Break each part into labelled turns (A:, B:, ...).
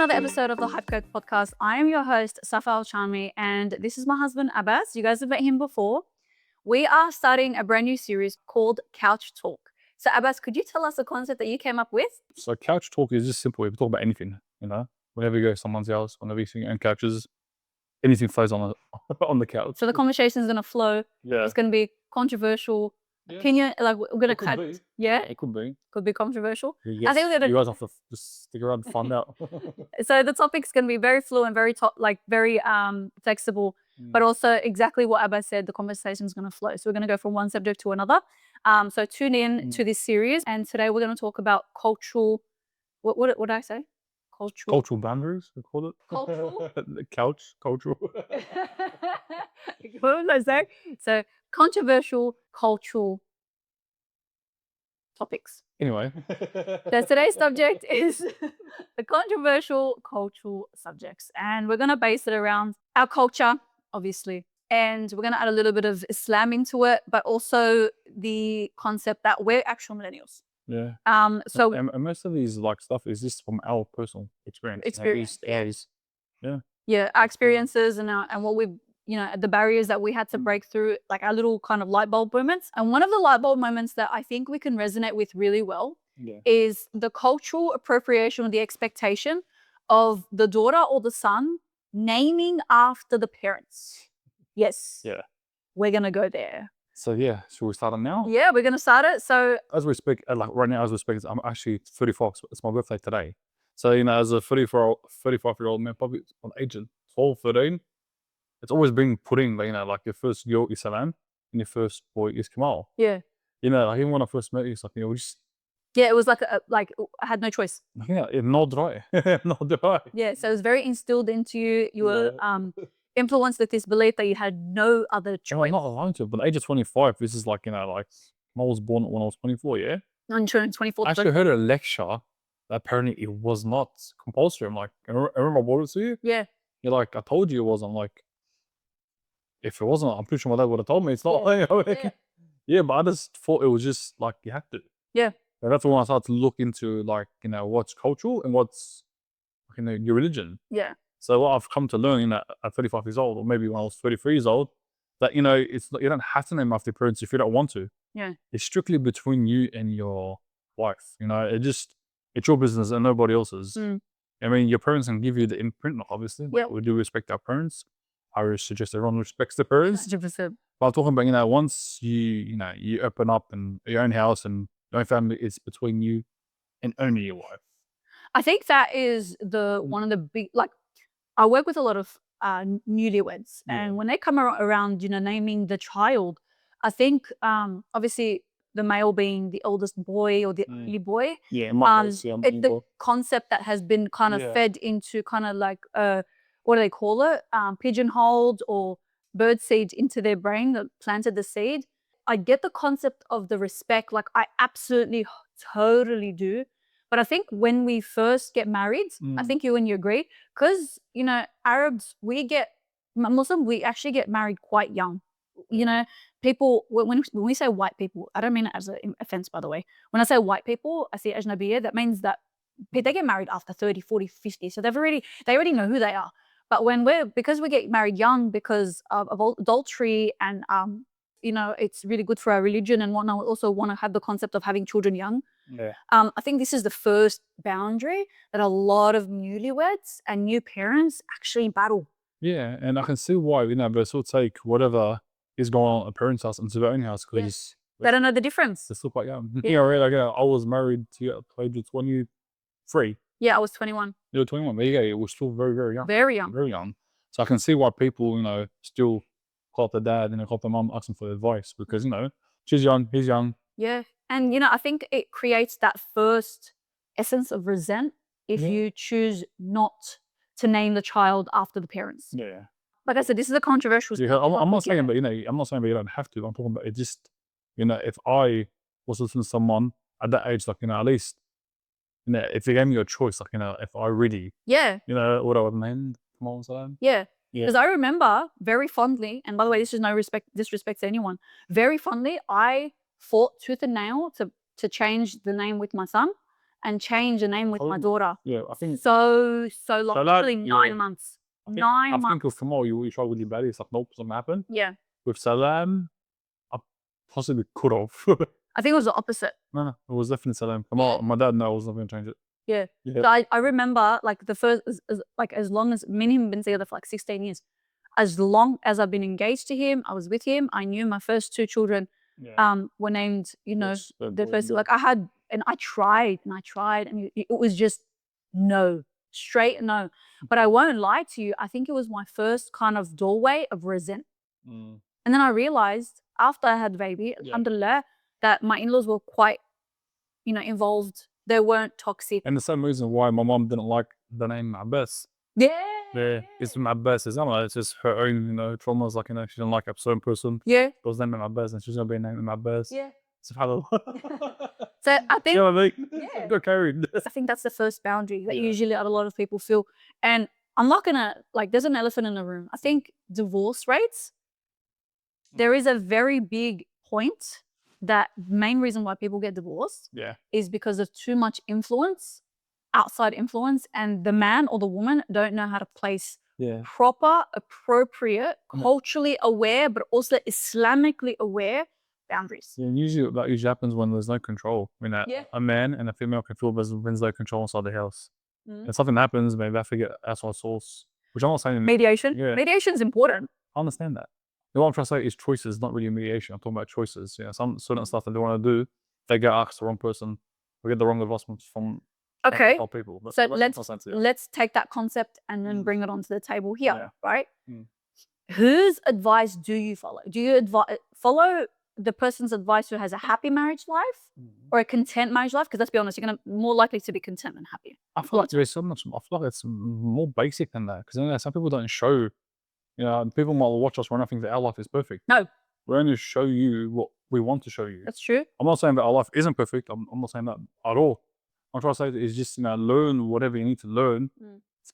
A: another episode of the Hype Code podcast. I am your host, Safa Al-Chami, and this is my husband, Abbas. You guys have met him before. We are starting a brand new series called Couch Talk. So Abbas, could you tell us the concept that you came up with?
B: So couch talk is just simple. We talk about anything, whenever you go to someone's house, whenever you see on couches, anything flows on the couch.
A: So the conversation is going to flow.
B: Yeah.
A: It's going to be controversial.
B: Yeah.
A: Opinion, like we're going to cut. Yeah,
B: It could be.
A: could be controversial.
B: Yes.
A: I think we're gonna,
B: you guys have to just stick around and find out.
A: So the topic's going to be very fluent, very flexible, but also exactly what Abbas said, the conversation is going to flow. So we're going to go from one subject to another. So tune in to this series. And today we're going to talk about cultural, what did I say?
B: Cultural boundaries, we call it.
A: Cultural?
B: The couch, cultural.
A: What was I saying? So controversial cultural topics.
B: Anyway.
A: So today's subject is the controversial cultural subjects. And we're going to base it around our culture, obviously. And we're going to add a little bit of Islam into it, but also the concept that we're actual millennials.
B: Yeah.
A: So
B: and most of these stuff is just from our personal experience.
A: Yeah, our experiences and what we've, the barriers that we had to break through, like our little kind of light bulb moments. And one of the light bulb moments that I think we can resonate with really well is the cultural appropriation or the expectation of the daughter or the son naming after the parents. Yes.
B: Yeah.
A: We're going to go there.
B: So yeah, should we start it now?
A: Yeah, we're going to start it. So
B: as we speak, right now, as we speak, I'm actually 34. It's my birthday today. So, as a 35-year-old man, probably on age of 12, 13, it's always been putting, like your first girl is Salam and your first boy is Kamal.
A: Yeah.
B: Even when I first met you, it's like, we just...
A: Yeah, it was like I had no choice.
B: Yeah, not dry. Not dry.
A: Yeah, so it was very instilled into you. You were influenced with this belief that you had no other choice.
B: I'm not allowed to, but at the age of 25, this is like, I was born when I was 24, yeah?
A: I'm 24.
B: I actually heard a lecture that apparently it was not compulsory. I'm like, I remember I brought it to you?
A: Yeah.
B: You're like, I told you it was. I'm like, if it wasn't, I'm pretty sure my dad would have told me. It's not. Yeah, but I just thought it was just like, you have to.
A: Yeah.
B: And that's when I started to look into what's cultural and what's your religion.
A: Yeah.
B: So what I've come to learn at 35 years old, or maybe when I was 33 years old, that it's not, you don't have to name after your parents if you don't want to.
A: Yeah.
B: It's strictly between you and your wife. It's your business and nobody else's. I mean, your parents can give you the imprint, obviously.
A: Yeah.
B: We do respect our parents. I would suggest everyone respects their parents.
A: 100%.
B: But I'm talking about, once you open up and your own house and your own family, it's between you and only your wife.
A: I think that is one of the big, I work with a lot of newlyweds, and when they come around, naming the child, I think obviously the male being the oldest boy or the only boy, the concept that has been kind of fed into kind of like what do they call it, pigeonholed or birdseed into their brain that planted the seed. I get the concept of the respect, I absolutely totally do. But I think when we first get married, I think you and you agree, because, Arabs, Muslim, we actually get married quite young. People, when we say white people, I don't mean it as an offense, by the way. When I say white people, I say ajnabiyya, that means that they get married after 30, 40, 50. So they already know who they are. But because we get married young because of adultery and, it's really good for our religion and whatnot. We also want to have the concept of having children young.
B: Yeah.
A: I think this is the first boundary that a lot of newlyweds and new parents actually battle.
B: Yeah, and I can see why, but still take whatever is going on at parents' house into their own house because
A: they don't know the difference.
B: They're still quite young.
A: Yeah.
B: I was married to age of 23.
A: Yeah, I was 21.
B: You were 21, but yeah, we're still very, very young.
A: Very young.
B: Very young. So I can see why people, still call up their dad and call up their mum, asking for advice because, she's young, he's young.
A: Yeah. And, I think it creates that first essence of resent if you choose not to name the child after the parents.
B: Yeah.
A: Like I said, this is a controversial
B: topic. I'm not saying, but, I'm not saying that you don't have to. I'm talking about it just, if I was listening to someone at that age, at least, if they gave me a choice, if I really, what I would name Kamal Salam.
A: Yeah. Because I remember very fondly, and by the way, this is no disrespect to anyone, very fondly, I fought tooth and nail to change the name with my son. and change the name with my
B: Oh,
A: daughter.
B: Yeah, I think
A: So long.
B: So that-
A: Literally
B: yeah.
A: 9 months.
B: I think,
A: 9
B: I
A: months.
B: think from all you try with your belly, it's like nope, something happened.
A: Yeah.
B: With Salam, I possibly could have.
A: I think it was the opposite.
B: No, it was definitely Salam. My dad, no, I was not going to change it.
A: Yeah.
B: Yeah.
A: So I remember like the first, like as long as me and him been together for like 16 years, as long as I've been engaged to him, I was with him. I knew my first 2 children were named, you know,
B: Yes,
A: the first, like I had, and I tried, and it was just no, straight no. But I won't lie to you, I think it was my first kind of doorway of resentment.
B: Mm.
A: And then I realized after I had the baby, alhamdulillah, that my in-laws were quite, you know, involved. They weren't toxic.
B: And the same reason why my mom didn't like the name Abbas. It's from Abbas. It's just her own, you know, traumas. Like, you know, she didn't like a certain person.
A: Yeah.
B: It was named Abbas, and she's gonna be named Abbas.
A: Yeah.
B: SubhanAllah.
A: So I think,
B: You know what I mean?
A: Yeah.
B: Go carried.
A: I think that's the first boundary that usually a lot of people feel. And I'm not gonna, like, there's an elephant in the room. I think divorce rates, there is a very big point that main reason why people get divorced is because of too much influence, outside influence, and the man or the woman don't know how to place proper, appropriate, culturally aware, but also Islamically aware boundaries.
B: Yeah, usually that usually happens when there's no control. I mean, a man and a female can feel there's no control inside the house. And something happens, maybe I forget that's our source. Which I'm not saying
A: Mediation.
B: Yeah.
A: Mediation is important.
B: I understand that. What I'm trying to say is choices, not really mediation. I'm talking about choices. Yeah, some certain stuff that they want to do, they get asked the wrong person, or get the wrong advice from
A: Okay.
B: people. But
A: So
B: that makes sense,
A: let's take that concept and then bring it onto the table here, right?
B: Mm.
A: Whose advice do you follow? Do you follow the person's advice who has a happy marriage life or a content marriage life? Because let's be honest, you're gonna more likely to be content than happy.
B: I feel like there's so much. I feel like it's more basic than that, because you know, some people don't show. You know, people might watch us when I think that our life is perfect.
A: No,
B: we only show you what we want to show you.
A: That's true.
B: I'm not saying that our life isn't perfect. I'm not saying that at all. I'm trying to say is just, you know, learn whatever you need to learn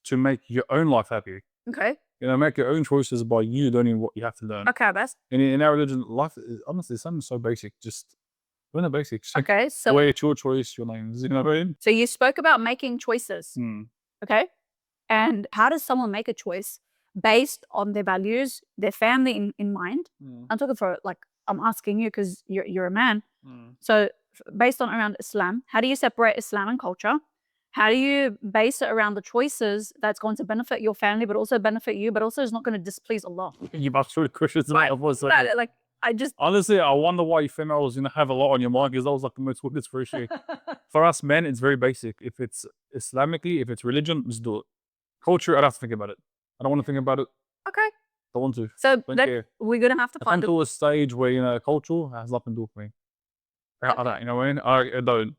B: to make your own life happy.
A: Okay.
B: You know, make your own choices by you learning what you have to learn.
A: Okay, Abbas.
B: And in our religion, life is honestly something so basic. Just learn the basics.
A: Okay, so
B: where it's your choice, your names. You know what I mean?
A: So you spoke about making choices. Okay. And how does someone make a choice based on their values, their family in mind? I'm talking for, like, I'm asking you because you're a man. So based on around Islam, how do you separate Islam and culture? How do you base it around the choices that's going to benefit your family, but also benefit you, but also is not going to displease Allah?
B: You must show the questions.
A: Right. Like, I just
B: honestly, I wonder why you females, you know, have a lot on your mind, because that was like the most weirdest for issue. For us men, it's very basic. If it's Islamically, if it's religion, just do it. Culture, I don't have to think about it. I don't want to think about it.
A: Okay.
B: I want to.
A: So we're gonna have to find
B: to a stage where, you know, culture has nothing to do with me. I don't, you know what I mean? I don't.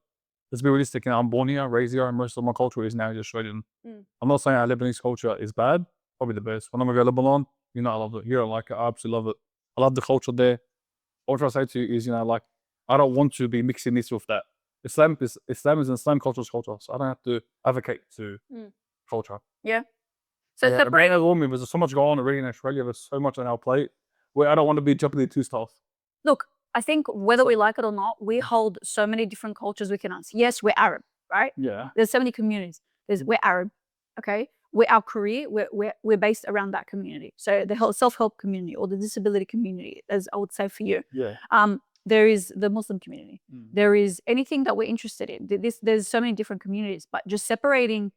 B: Let's be realistic. You know, I'm born here, raised here, and most of my culture is now Australian. I'm not saying our Lebanese culture is bad. Probably the best. When I'm going to Lebanon, you know, I love it. Here, I like it. I absolutely love it. I love the culture there. What I'm trying to say to you is, you know, like, I don't want to be mixing this with that. Islam is Islam, culture is culture. So I don't have to advocate to culture.
A: Yeah.
B: So there's so much going on already in Australia. There's so much on our plate where I don't want to be jumping into stuff.
A: Look, I think whether we like it or not, we hold so many different cultures within us. Yes, we're Arab, right?
B: Yeah.
A: There's so many communities. We're Arab, okay? Our career, we're based around that community. So the self-help community or the disability community, as I would say for you.
B: Yeah.
A: There is the Muslim community. There is anything that we're interested in. There's so many different communities, but just separating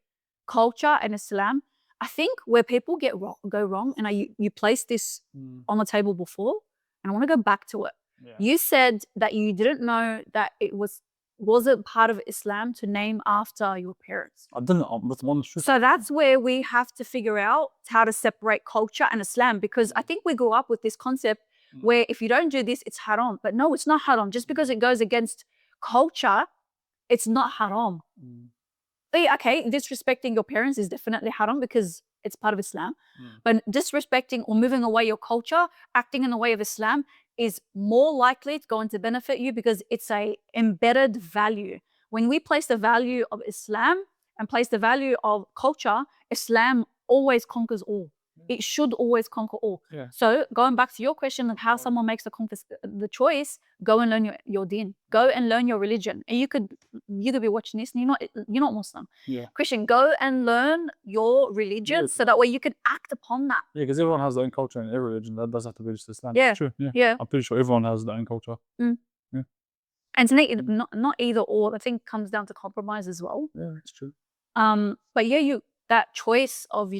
A: culture and Islam, I think where people go wrong, and you placed this on the table before, and I want to go back to it. Yeah. You said that you didn't know that it wasn't part of Islam to name after your parents.
B: I didn't. That's one truth.
A: So that's where we have to figure out how to separate culture and Islam, because I think we grew up with this concept where if you don't do this, it's haram. But no, it's not haram. Just because it goes against culture, it's not haram. Okay, disrespecting your parents is definitely haram because it's part of Islam. But disrespecting or moving away your culture, acting in the way of Islam, is more likely it's going to benefit you because it's a embedded value. When we place the value of Islam and place the value of culture, Islam always conquers all. It should always conquer all.
B: Yeah.
A: So going back to your question of how someone makes the choice, go and learn your deen. Go and learn your religion. And you could be watching this and you're not Muslim.
B: Yeah.
A: Christian, go and learn your religion so that way you can act upon that.
B: Yeah, because everyone has their own culture in every religion. That does have to be just Islam.
A: Yeah.
B: It's true. Yeah.
A: Yeah.
B: I'm pretty sure everyone has their own culture.
A: Mm.
B: Yeah.
A: And it's not either or. I think it comes down to compromise as well.
B: Yeah, it's true.
A: But yeah, that choice of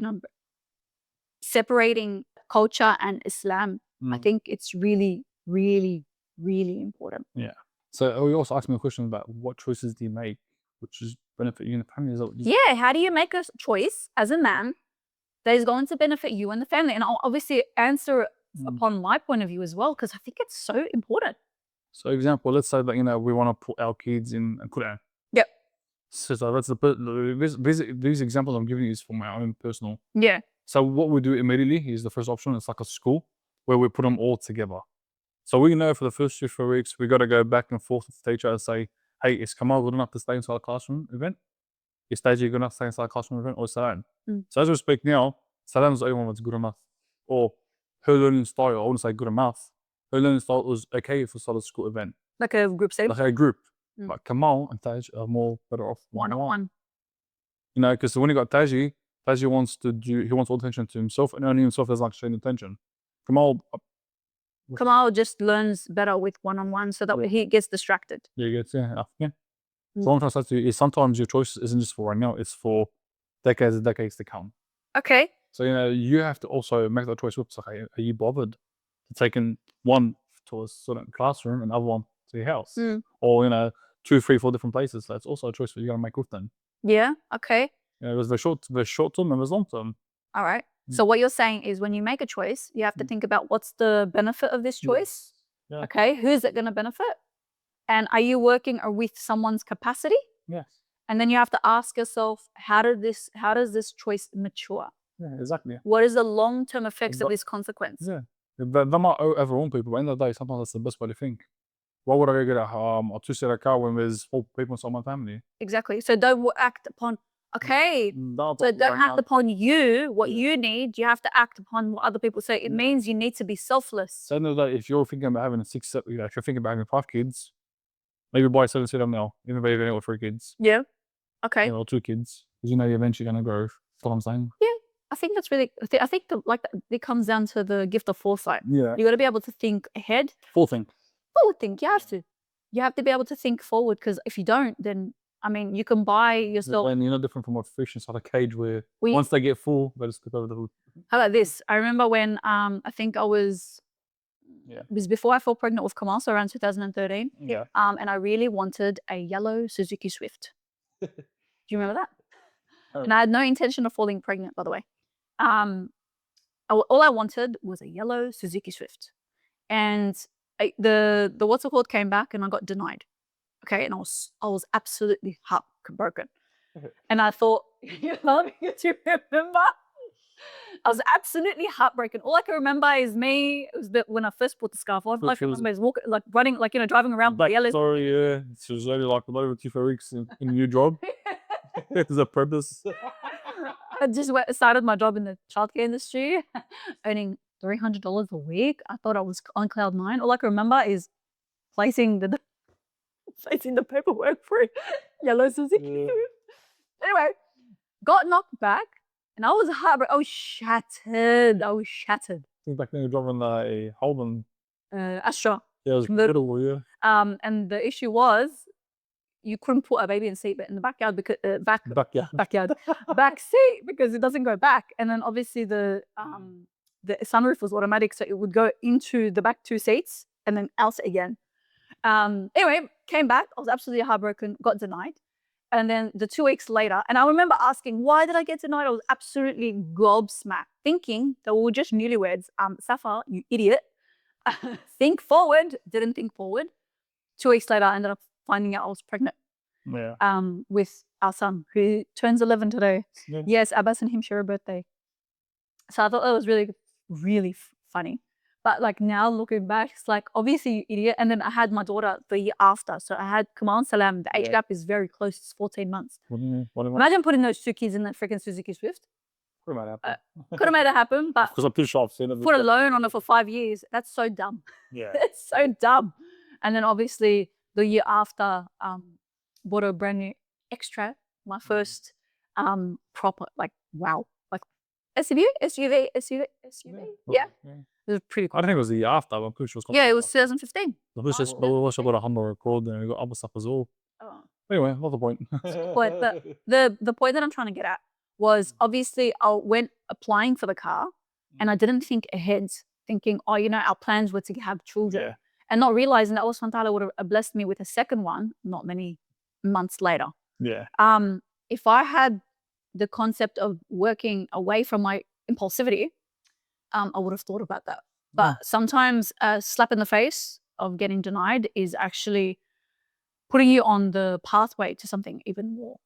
A: separating culture and Islam, I think it's really, really, really important.
B: Yeah. So you also asked me a question about what choices do you make, which is benefit you and the family.
A: Yeah, how do you make a choice as a man that is going to benefit you and the family? And I'll obviously answer upon my point of view as well, because I think it's so important.
B: So example, let's say that, we want to put our kids in Quran.
A: Yep.
B: So that's these examples I'm giving you is for my own personal.
A: Yeah.
B: So what we do immediately is the first option. It's like a school where we put them all together. So we know for the first 2-3 weeks, we got to go back and forth with the teacher and say, hey, is Kamal good enough to stay inside a classroom event? Is Taji good enough to stay inside a classroom event, or Salam? So as we speak now, Salam's the only one that's good enough. Or her learning style, I wouldn't say good enough. Her learning style was okay for a school event.
A: Like a group setting?
B: Like a group. But Kamal and Taj are more better off one-on-one. Because when you got Taji wants all the attention to himself, and only himself doesn't like showing attention. Kamal
A: just learns better with one-on-one so that he gets distracted.
B: Yeah. So what I'm trying to say to you is sometimes your choice isn't just for right now, it's for decades and decades to come.
A: Okay.
B: So, you have to also make that choice. Are you bothered to taking one to a certain classroom and other one to your house? Or, 2, 3, 4 different places. That's also a choice that you got to make with them.
A: Yeah, okay.
B: There's the short term and there's long term.
A: All right. So what you're saying is when you make a choice, you have to think about what's the benefit of this choice.
B: Yes. Yeah.
A: Okay. Who's it going to benefit? And are you working with someone's capacity?
B: Yes.
A: And then you have to ask yourself, how does this choice mature?
B: Yeah, exactly.
A: What is the long-term effects of this consequence?
B: Yeah. They might overwhelm people, but at the end of the day, sometimes that's the best way to think. Why would I go get a 2-seater car when there's 4 people inside my family?
A: Exactly. So don't act upon, so don't act upon what you need. You have to act upon what other people say. It means you need to be selfless.
B: So if you're thinking about having if you're thinking about having 5 kids, maybe buy a 7-seater now, even though you've got 3 kids.
A: Yeah. Okay.
B: Or 2 kids, because you're eventually going to grow. That's what I'm saying.
A: Yeah. I think that's really, I think it comes down to the gift of foresight.
B: Yeah.
A: You got to be able to think ahead.
B: Forward think.
A: You have to. You have to be able to think forward, because if you don't, then, you can buy yourself.
B: When you're not different from what fish inside a cage where once they get full, they just skip over the hood.
A: How about this? I remember when I think it was before I fell pregnant with Kamal, so around 2013.
B: Yeah.
A: And I really wanted a yellow Suzuki Swift. Do you remember that? Oh. And I had no intention of falling pregnant, by the way. All I wanted was a yellow Suzuki Swift. And the what's it called came back and I got denied. Okay, and I was absolutely heartbroken. And I thought, do you remember? I was absolutely heartbroken. All I can remember is me. It was when I first put the scarf on. I remember I was walking, running, driving around.
B: Sorry, yeah. She was only over 2 weeks in a new job. There's a purpose.
A: I just started my job in the childcare industry, earning $300 a week. I thought I was on cloud 9. All I can remember is placing the paperwork for yellow Suzuki. Yeah. Anyway, got knocked back, and I was heartbroken. I was shattered.
B: Back then, you were driving a Holden.
A: Astra.
B: Yeah, it was incredible, yeah.
A: And the issue was, you couldn't put a baby in seat, but in the backyard because back seat, because it doesn't go back. And then obviously the sunroof was automatic, so it would go into the back 2 seats and then out again. Anyway, came back. I was absolutely heartbroken. Got denied. And then the 2 weeks later, and I remember asking, why did I get denied? I was absolutely gobsmacked, thinking that we were just newlyweds. Safa, you idiot. Think forward. Didn't think forward. 2 weeks later, I ended up finding out I was pregnant.
B: Yeah.
A: With our son, who turns 11 today. Yeah. Yes, Abbas and him share a birthday. So I thought that was really, really funny. But now looking back, it's obviously you idiot. And then I had my daughter the year after. So I had Kamal and Salam. The age gap is very close. It's 14 months. Imagine putting those 2 kids in that freaking Suzuki Swift.
B: Pretty might happen.
A: Could have made it happen, but
B: Because I'm pretty sure I've seen it.
A: put a loan on it for 5 years. That's so dumb.
B: Yeah.
A: It's so dumb. And then obviously the year after, bought a brand new extra, my first proper, like, wow, like SUV. Yeah, it was pretty
B: I
A: cool.
B: don't think it was the year after, but I'm pretty sure it was.
A: Yeah, it was 2015.
B: Let's just, but we also got a Honda Accord and we got other stuff as well.
A: Oh.
B: Anyway, not the point.
A: But the point that I'm trying to get at was obviously I went applying for the car and I didn't think ahead, thinking, oh, you know, our plans were to have children.
B: Yeah.
A: And not realizing that Allah subhanahu wa ta'ala would have blessed me with a second one not many months later.
B: Yeah.
A: If I had the concept of working away from my impulsivity, I would have thought about that. But sometimes a slap in the face of getting denied is actually putting you on the pathway to something even more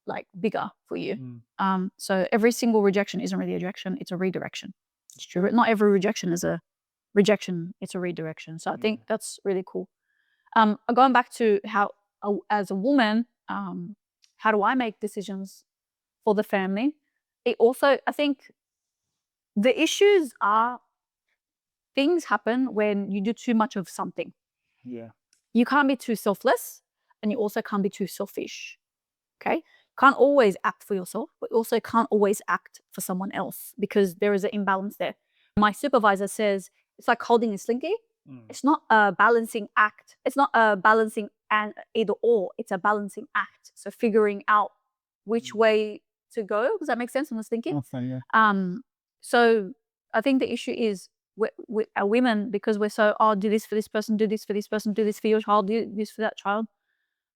A: like bigger for you. So every single rejection isn't really a rejection, it's a redirection. It's true, but not every rejection is a rejection, it's a redirection. So I think that's really cool. Going back to how, as a woman, how do I make decisions for the family? It also, I think the issues are things happen when you do too much of something.
B: Yeah.
A: You can't be too selfless and you also can't be too selfish. Okay? Can't always act for yourself, but also can't always act for someone else because there is an imbalance there. My supervisor says it's like holding a slinky. It's not a balancing act. It's not a balancing and either or. It's a balancing act. So figuring out which way to go. Does that make sense on the slinky? So I think the issue is with our women, because we're so, oh, do this for this person, do this for this person, do this for your child, do this for that child.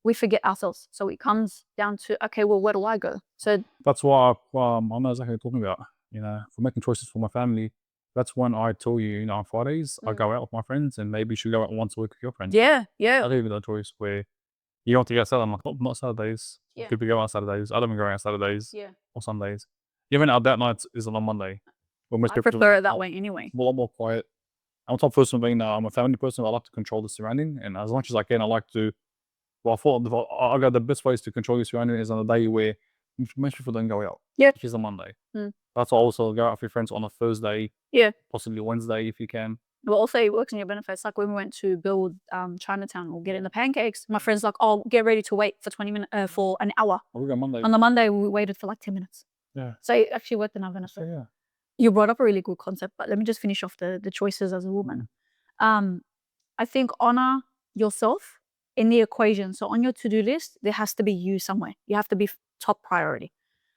A: We forget ourselves. So it comes down to, okay, well, where do I go? So
B: that's why I know exactly what you're talking about. You know, for making choices for my family, that's when I tell you, you know, on Fridays, I go out with my friends and maybe you should go out once a week with your friends.
A: yeah.
B: I leave you that choice where you want to go outside. I'm like, oh, not Saturdays.
A: Yeah.
B: Could be going on Saturdays. I don't even go out Saturdays or Sundays. Even our date nights is on a Monday.
A: I prefer it that way anyway.
B: A lot more quiet. I'm a type of person being I'm a family person. I like to control the surrounding, and as much as I can, I like to. Well, I got the best ways to control your surrounding is on a day where most people don't go out.
A: Yeah.
B: Which is a Monday. That's why also go out with your friends on a Thursday.
A: Yeah.
B: Possibly Wednesday if you can.
A: Well, also it works in your benefits. Like when we went to build Chinatown or get in the pancakes, my friend's like, oh, get ready to wait for 20 minutes, for an hour.
B: We got Monday.
A: On the Monday, we waited for like 10 minutes.
B: Yeah.
A: So it actually worked in our benefit.
B: So, yeah.
A: You brought up a really good concept, but let me just finish off the choices as a woman. I think honor yourself in the equation. So on your to-do list, there has to be you somewhere. You have to be top priority.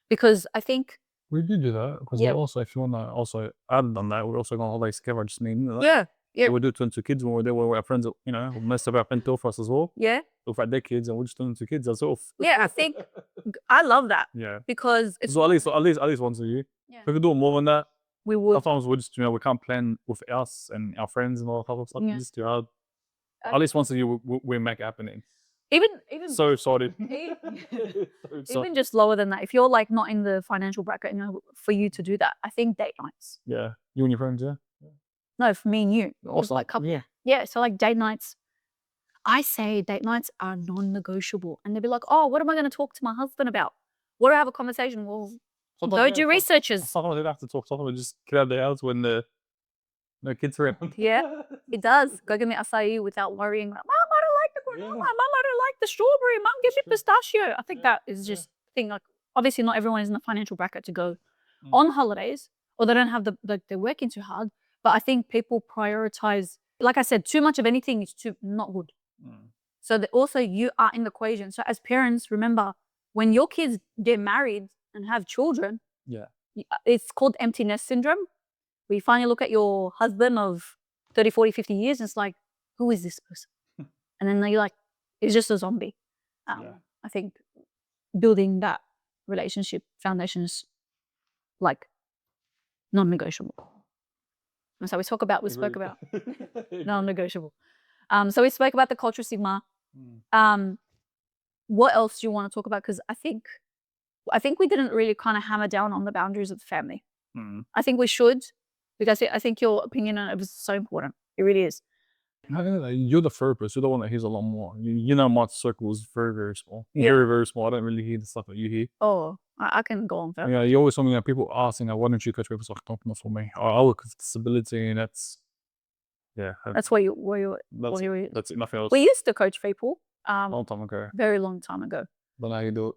A: Because I think
B: we do that. Because we also, if you want to also add on that, we're also going on holidays together. I just mean that.
A: Yeah.
B: We do turn to kids when we're there with our friends, you know, most of our friends for us as well.
A: Yeah.
B: We've had their kids and we're just turning to kids ourselves.
A: Yeah, I think I love that.
B: Yeah.
A: Because it's
B: so at least once a year. Yeah. If we could do more than that,
A: we would.
B: Sometimes we just, you know, we can't plan with us and our friends and all that type of stuff. It's just too hard. At least once a year we make it happening.
A: Even
B: so excited.
A: Even just lower than that. If you're like not in the financial bracket, you know, for you to do that, I think date nights.
B: Yeah. You and your friends, yeah?
A: No, for me and you. Also like couple. Yeah. Yeah. So like date nights. I say date nights are non-negotiable. And they'll be like, oh, what am I going to talk to my husband about? What do I have a conversation? Well, go do researches.
B: Sometimes we don't have to talk. Sometimes we just get out of the house when the kids are around.
A: Yeah, it does. Go get me acai without worrying. Like, Mom, I don't like the granola. Mom, I don't like the strawberry. Mom, give me pistachio. I think that is just a thing. Like, obviously, not everyone is in the financial bracket to go on holidays, or they don't have they're working too hard. But I think people prioritize, like I said, too much of anything is not good. So that also you are in the equation. So as parents, remember, when your kids get married and have children, it's called empty nest syndrome. Where you finally look at your husband of 30, 40, 50 years, and it's like, who is this person? And then you're like, it's just a zombie. I think building that relationship foundation is like non-negotiable. And so we spoke about non-negotiable. So we spoke about the cultural stigma. What else do you want to talk about? Because I think we didn't really kind of hammer down on the boundaries of the family. I think we should, because I think your opinion on it was so important. It really is.
B: You're the therapist. You're the one that hears a lot more. My circle is very, very small.
A: Yeah.
B: Very, very small. I don't really hear the stuff that you hear.
A: Oh, I can go on further.
B: Yeah, you always something that people ask, why don't you coach people? It's like, not for me. I work with disability, and that's
A: That's where you
B: that's it. Nothing else.
A: we used to coach people
B: Long time ago.
A: very long time ago.
B: Don't know how you do it.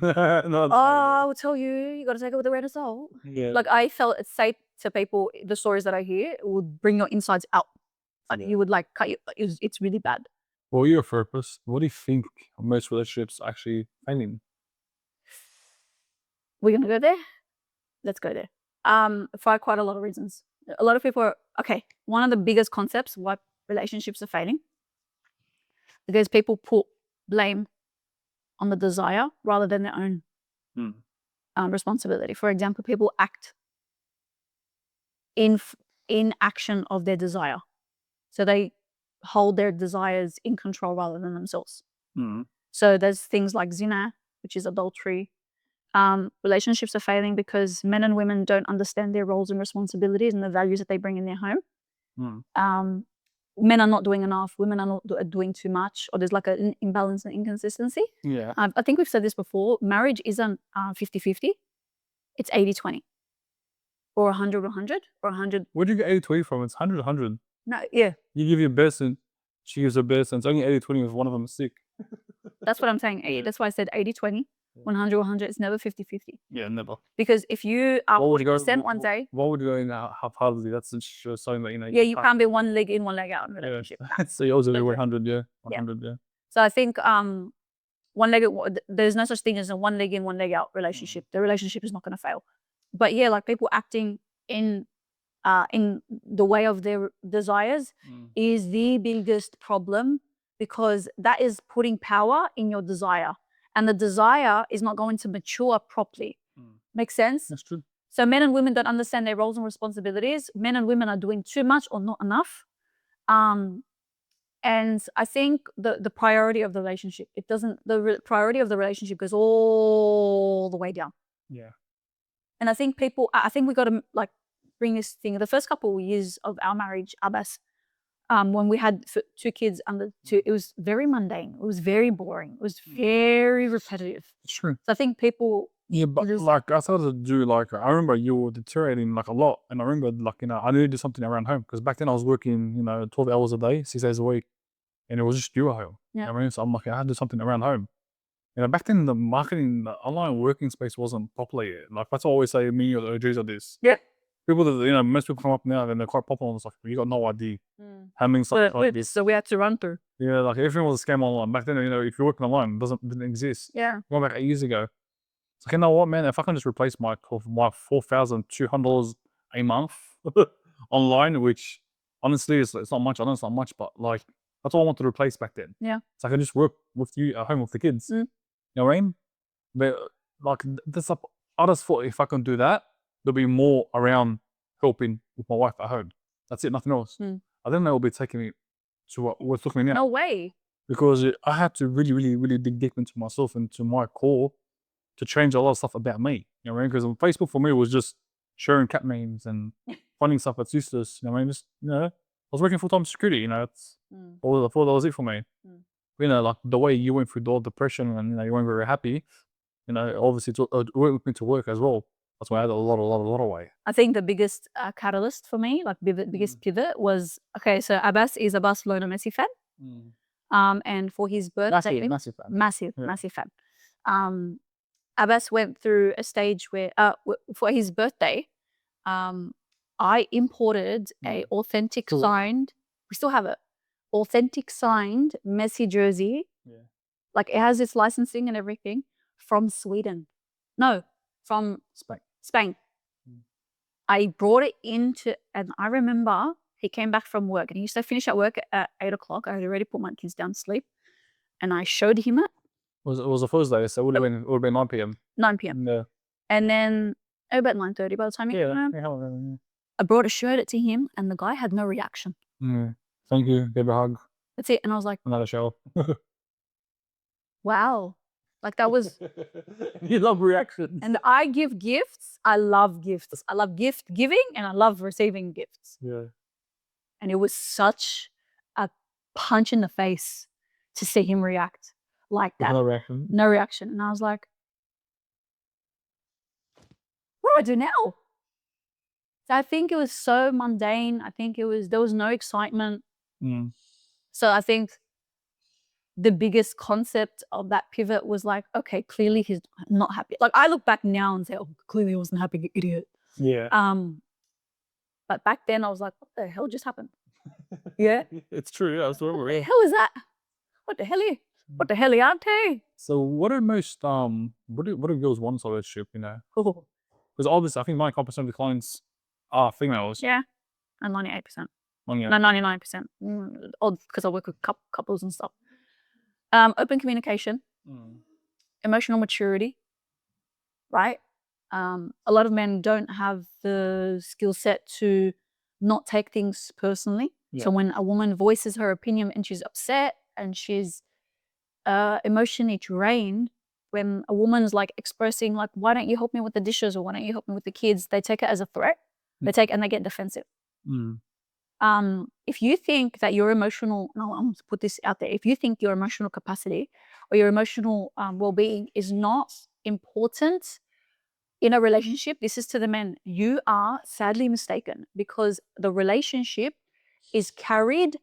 A: I will tell you got to take it with a grain of salt.
B: Yeah.
A: Like I felt it's safe to people. The stories that I hear would bring your insides out. Like you would cut you. It's really bad.
B: Well, you're a therapist. What do you think most relationships actually failing?
A: We're gonna go there. Let's go there. For quite a lot of reasons. A lot of people are one of the biggest concepts why relationships are failing, because people put blame on the desire rather than their own responsibility. For example, people act in action of their desire, so they hold their desires in control rather than themselves. So there's things like zina, which is adultery. Relationships are failing because men and women don't understand their roles and responsibilities and the values that they bring in their home. Men are not doing enough, women are not doing too much, or there's an imbalance and inconsistency.
B: Yeah.
A: I think we've said this before. Marriage isn't 50-50. It's 80-20. Or 100-100, or 100.
B: Where do you get 80-20 from? It's 100-100.
A: No, yeah.
B: You give your best and she gives her best, and it's only 80-20 if one of them is sick.
A: That's what I'm saying. Yeah. That's why I said 80-20. 100-100. It's never 50-50.
B: Yeah, never.
A: Because if you are 40% one day,
B: what would you go in half-heartedly? That's just something that
A: you can't be one leg in, one leg out in a relationship.
B: Yeah. So yours will be 100, 100, yeah.
A: So I think there's no such thing as a one leg in, one leg out relationship. The relationship is not going to fail. But people acting in the way of their desires is the biggest problem, because that is putting power in your desire. And the desire is not going to mature properly. Makes sense?
B: That's true.
A: So men and women don't understand their roles and responsibilities. Men and women are doing too much or not enough. And I think the priority of the relationship, priority of the relationship goes all the way down. Yeah. And I think we got to bring this thing. The first couple of years of our marriage, Abbas, when we had 2 kids under 2, it was very mundane. It was very boring. It was very repetitive.
B: True.
A: So I think people.
B: Yeah, but I started to do I remember you were deteriorating a lot, and I remember I needed to do something around home, because back then I was working 12 hours a day, 6 days a week, and it was just you at home. Yeah. You know what I mean? So I'm I had to do something around home. Back then the marketing, the online working space wasn't popular yet. That's what I always say. Me or the OGs are this. Yeah. People that most people come up now and they're quite popular, and it's you got no idea how many stuff like this.
A: So we had to run through.
B: Yeah, everything was a scam online back then. If you're working online, it didn't exist. Yeah. Going back 8 years ago. It's you know what, man? If I can just replace my $4,200 a month online, which honestly it's not much. I know it's not much, but that's all I wanted to replace back then. Yeah. So I can just work with you at home with the kids. You know what I mean? But I just thought if I can do that, there'll be more around helping with my wife at home. That's it, nothing else. I didn't know it would be taking me to what was looking now.
A: No way.
B: Because I had to really, really, really dig deep into myself and to my core to change a lot of stuff about me. You know what I mean? Because Facebook for me was just sharing cat memes and finding stuff that's useless. You know what I mean? I was working full-time security. It's all I thought that was it for me. The way you went through the depression and you weren't very happy. Obviously it went into work as well. That's why I had a lot of weight. I
A: think the biggest catalyst for me, biggest pivot was, so Abbas is a Barcelona Messi fan. And for his birthday, massive fan. Abbas went through a stage where, for his birthday, I imported a authentic signed, we still have it, authentic signed Messi jersey. Yeah. It has its licensing and everything from Sweden. No, from Spain. I brought it and I remember he came back from work and he used to finish at work at 8 o'clock. I had already put my kids down to sleep and I showed him it.
B: It was a Thursday, so it would have been 9 p.m.
A: 9 p.m. Yeah. And then about 9:30 by the time he came home. I brought it, showed it to him, and the guy had no reaction.
B: Thank you, gave a hug.
A: That's it. And I was like,
B: another show.
A: Wow. That was.
B: You love reactions.
A: And I give gifts. I love gifts. I love gift giving and I love receiving gifts. Yeah. And it was such a punch in the face to see him react like that.
B: No reaction.
A: No reaction. And I was like, what do I do now? So I think it was so mundane. I think there was no excitement. So I think the biggest concept of that pivot was like, okay, clearly he's not happy. Like I look back now and say, oh, clearly he wasn't happy, idiot.
B: Yeah.
A: But back then I was like, what the hell just happened? Yeah.
B: It's true. I was
A: What the hell is that? What the hell are you? What the hell, auntie?
B: So what do most what do girls want in a relationship, you know?
A: Oh,
B: Because obviously I think 95% of the clients are females.
A: yeah. And 98%.
B: Oh, yeah.
A: No, 99%. Odd because I work with couples and stuff. Open communication, emotional maturity, right? A lot of men don't have the skill set to not take things personally.
B: Yeah.
A: So when a woman voices her opinion and she's upset and she's emotionally drained, when a woman's like expressing like, why don't you help me with the dishes or why don't you help me with the kids, they take it as a threat. They get defensive. If you think that your emotional, no, I'm going to put this out there. If you think your emotional capacity or your emotional well-being is not important in a relationship, this is to the men. You are sadly mistaken, because the relationship is carried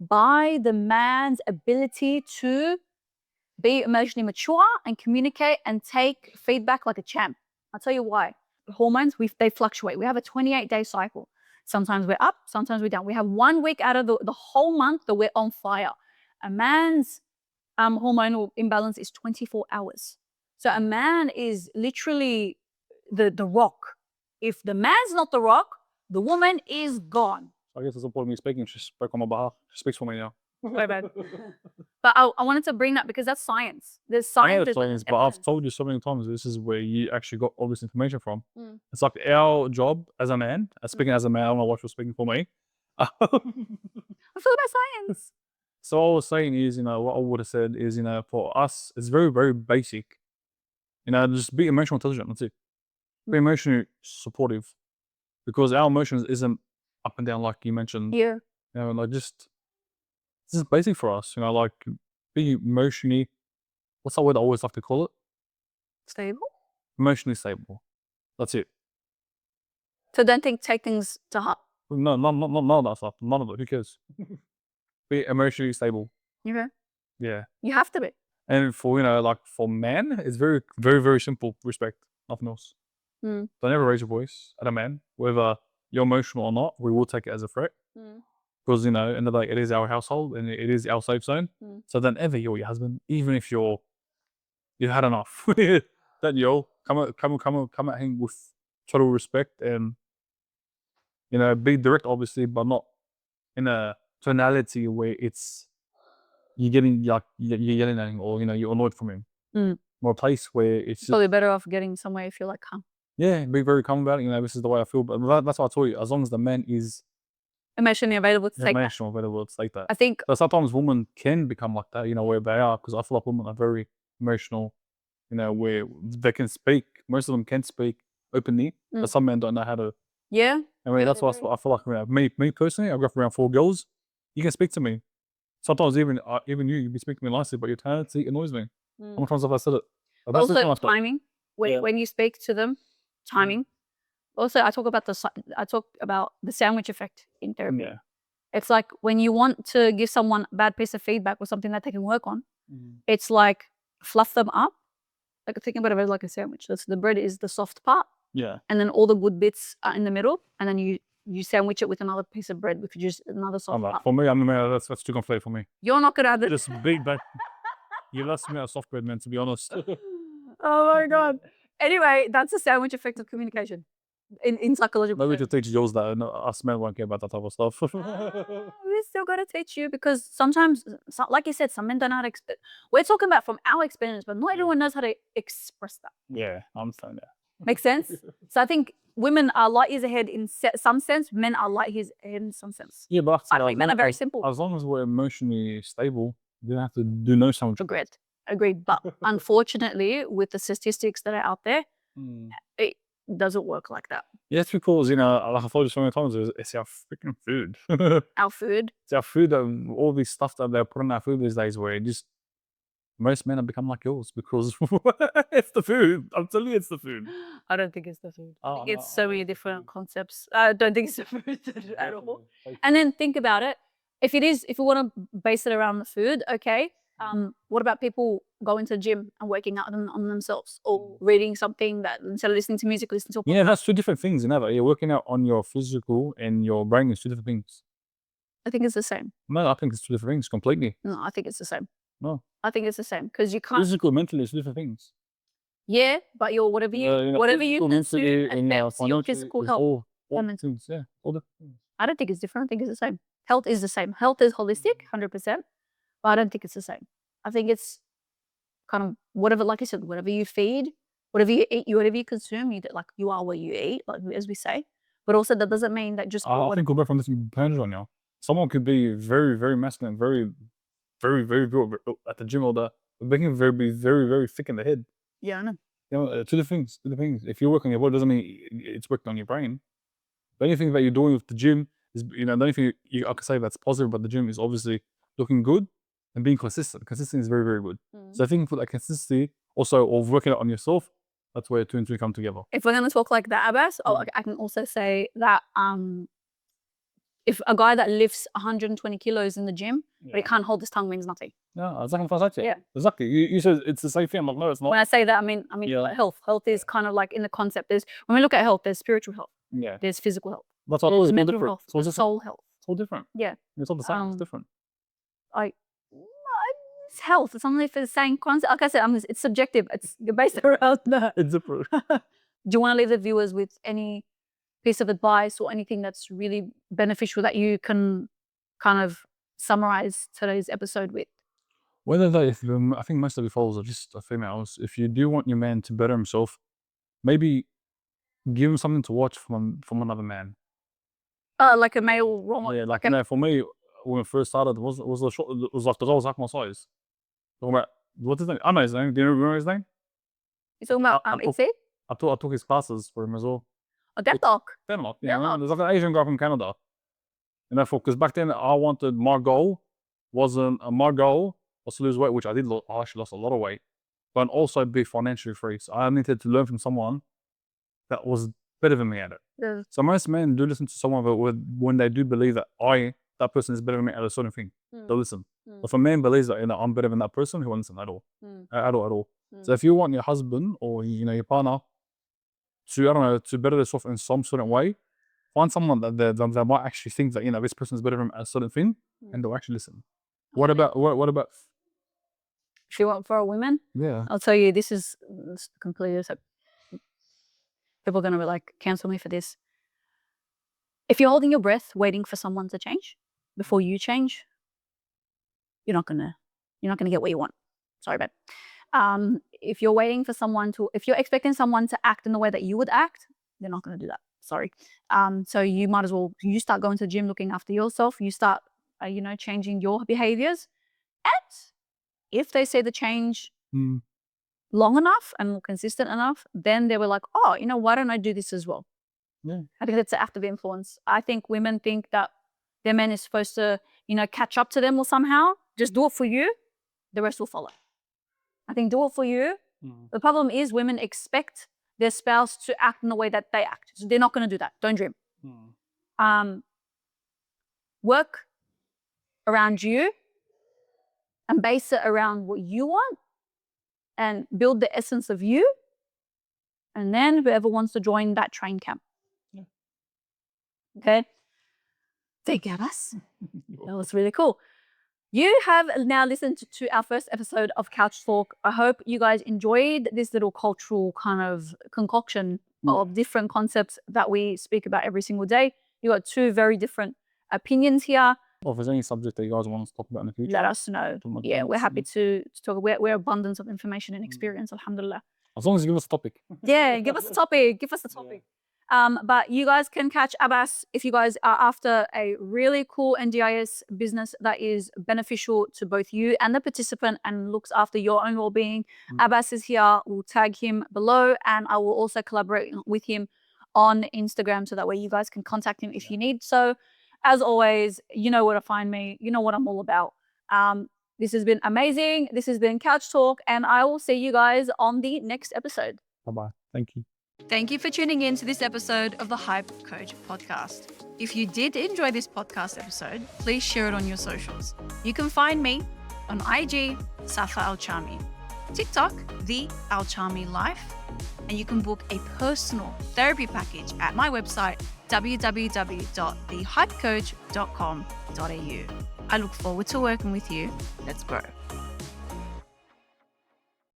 A: by the man's ability to be emotionally mature and communicate and take feedback like a champ. I'll tell you why. The hormones, they fluctuate. We have a 28-day cycle. Sometimes we're up, sometimes we're down. We have 1 week out of the whole month that we're on fire. A man's hormonal imbalance is 24 hours. So a man is literally the rock. If the man's not the rock, the woman is gone.
B: I guess it's the point of me speaking. She spoke on my behalf. She speaks for me now.
A: Very bad. But I wanted to bring that because that's science. There's
B: I know
A: science.
B: it's science, but I've told you so many times this is where you actually got all this information from. It's like our job as a man, speaking as a man, I don't know what you're speaking for me.
A: I feel about science.
B: So all I was saying is, you know, what I would have said is, you know, for us, it's very, very basic. You know, just be emotional intelligent, that's it. Be emotionally supportive. Because our emotions isn't up and down like you mentioned.
A: Yeah.
B: You know, like this is basic for us, you know, like be emotionally, what's that word I always like to call it?
A: Stable.
B: Emotionally stable. That's it.
A: So don't take things to heart.
B: No, none of that stuff. None of it. Who cares? Be emotionally stable.
A: Okay.
B: Yeah.
A: You have to be.
B: And for, you know, like for men, it's very, very, very simple. Respect. Nothing else. Don't ever raise your voice at a man, whether you're emotional or not. We will take it as a threat. Because, you know, end of the day, it is our household and it is our safe zone. So don't ever yell at your husband, even if you've had enough. Don't yell. Come at him with total respect and, you know, be direct, obviously, but not in a tonality where you're yelling at him or, you know, you're annoyed from him. More a place where it's just,
A: Probably better off getting somewhere you feel like calm.
B: yeah, be very calm about it. You know, this is the way I feel. But that's what I told you. As long as the man is
A: emotionally available to take that.
B: emotional available to take that.
A: I think
B: So sometimes women can become like that, you know, where they are, because I feel like women are very emotional, you know, where they can speak. Most of them can speak openly, but some men don't know how to.
A: yeah.
B: I mean, that's why I feel like, you know, me personally, I've got around 4 girls. You can speak to me. Sometimes even you be speaking to me nicely, but your tonality annoys me. How many times have I said it?
A: Also timing. When you speak to them, timing. Also, I talk about the sandwich effect in therapy.
B: Yeah.
A: It's like when you want to give someone a bad piece of feedback or something that they can work on, it's like fluff them up. Like think about it like a sandwich. That's the bread is the soft part.
B: Yeah.
A: And then all the good bits are in the middle, and then you sandwich it with another piece of bread with just another soft part.
B: For me, that's too complicated for me.
A: You're not gonna have the
B: Just big back. You lost me at soft bread, man, to be honest.
A: Oh my god. Anyway, that's the sandwich effect of communication in psychological
B: Maybe to
A: terms.
B: teach girls that us men won't care about that type of stuff.
A: We still gotta teach you, because sometimes, like you said, some men don't know how to express. We're talking about from our experience, but not everyone knows how to express that.
B: Yeah, I understand that.
A: Makes sense? So I think women are light years ahead in some sense, men are light years ahead in some sense.
B: Yeah, but
A: I think men are very simple.
B: As long as we're emotionally stable, you don't have to do no sandwich.
A: Agreed. But unfortunately, with the statistics that are out there, doesn't work like that.
B: Yeah, it's because, like I've told you so many times, it's our freaking food.
A: Our food.
B: It's our food, all this stuff that they're putting in our food these days, where it just most men have become like yours because it's the food. I'm telling you, it's the food.
A: I don't think it's the food. I
B: Oh,
A: think
B: no,
A: it's so many different concepts. I don't think it's the food at all.
B: Definitely.
A: And then think about it. If we want to base it around the food, okay. What about people going to the gym and working out on themselves, or reading something that instead of listening to music, listen to a podcast?
B: Yeah, that's two different things. You're working out on your physical and your brain is two different things.
A: I think it's the same.
B: No, I think it's two different things completely.
A: No, I think it's the same.
B: No,
A: I think it's the same because you can't.
B: physical, mentally, is two different things.
A: Yeah, but whatever you
B: physical, mentally,
A: consume affects your physical health.
B: all things. Yeah, all different things.
A: I don't think it's different. I think it's the same. Health is the same. Health is holistic, 100%. But I don't think it's the same. I think it's kind of whatever, like I said, whatever you feed, whatever you eat, whatever you consume, you are what you eat, like as we say. But also that doesn't mean that just.
B: I think we'll go from this depends on you. Someone could be very, very masculine, very, very, very good at the gym all day, but they can be very, very thick in the head.
A: Yeah, I know.
B: Two different things. If you work on your body, doesn't mean it's working on your brain. The only thing that you're doing with the gym is, the only thing I can say that's positive about the gym is obviously looking good and being consistent. Consistency is very, very good. So I think for that consistency, also of working out on yourself, that's where two and two come together.
A: If we're gonna talk like that, Abbas, I can also say that if a guy that lifts 120 kilos in the gym, but he can't hold his tongue, means nothing.
B: No, exactly.
A: Yeah.
B: Exactly. You said it's the same thing. I'm like, no, it's not.
A: When I say that, I mean
B: Yeah.
A: like health. Health is kind of like in the concept. When we look at health, there's spiritual health,
B: Yeah.
A: there's physical health,
B: That's all.
A: there's
B: It's all
A: mental
B: different.
A: health,
B: It's all
A: there's
B: different.
A: soul health.
B: It's all different.
A: Yeah.
B: It's all the same. It's different.
A: It's health. It's only for the same concept. Like I said, it's subjective. It's based around that.
B: It's different.
A: Do you want to leave the viewers with any piece of advice or anything that's really beneficial that you can kind of summarize today's episode with?
B: I think most of the followers are just females. If you do want your man to better himself, maybe give him something to watch from another man.
A: Like a male role model.
B: Yeah, like for me, when it first started, it was like the guy was like my size. Talking about what's his name? I know his name. Do you remember his name?
A: You're talking about Exceed?
B: I took his classes for him as well.
A: Oh, Deadlock.
B: Denmark, yeah. There's like an Asian guy from Canada. Because back then my goal was to lose weight, which I did. I actually lost a lot of weight, but also be financially free. So I needed to learn from someone that was better than me at it.
A: Yeah.
B: So most men do listen to someone, but when they do believe that that person is better than me at a certain thing, they'll listen. If a man believes that I'm better than that person, he won't listen at all. At all. So if you want your husband or your partner to better themselves in some certain way, find someone that might actually think that this person is better than a certain thing, and they'll actually listen. What about
A: if you want for a woman?
B: Yeah.
A: I'll tell you, this is completely. So people are gonna like cancel me for this. If you're holding your breath, waiting for someone to change before you change, you're not gonna get what you want. Sorry, babe. If you're waiting for if you're expecting someone to act in the way that you would act, they're not gonna do that. Sorry. So you might as well start going to the gym, looking after yourself. You start, changing your behaviors, and if they say the change long enough and consistent enough, then they were like, oh, why don't I do this as well?
B: Yeah.
A: I think that's an active influence. I think women think that their man is supposed to, catch up to them or somehow. Just do it for you. The rest will follow. I think do it for you. The problem is women expect their spouse to act in the way that they act. So they're not going to do that. Don't dream. Work around you and base it around what you want and build the essence of you. And then whoever wants to join that train camp.
B: Yeah.
A: Okay. Thank you, Abbas. That was really cool. You have now listened to our first episode of Couch Talk. I hope you guys enjoyed this little cultural kind of concoction of different concepts that we speak about every single day. You got two very different opinions here.
B: Or if there's any subject that you guys want us to talk about in the future,
A: let us know. Yeah, we're happy to talk. We're abundance of information and experience, alhamdulillah.
B: As long as you give us a topic.
A: Yeah, give us a topic. Give us a topic. But you guys can catch Abbas if you guys are after a really cool NDIS business that is beneficial to both you and the participant and looks after your own well-being. Abbas is here. We'll tag him below, and I will also collaborate with him on Instagram so that way you guys can contact him if you need. So as always, you know where to find me. You know what I'm all about. This has been amazing. This has been Couch Talk, and I will see you guys on the next episode.
B: Bye-bye. Thank you.
A: Thank you for tuning in to this episode of the Hype Coach podcast. If you did enjoy this podcast episode, please share it on your socials. You can find me on IG, Safa Al-Chami, TikTok, The Al-Chami Life, and you can book a personal therapy package at my website, www.thehypecoach.com.au. I look forward to working with you. Let's grow.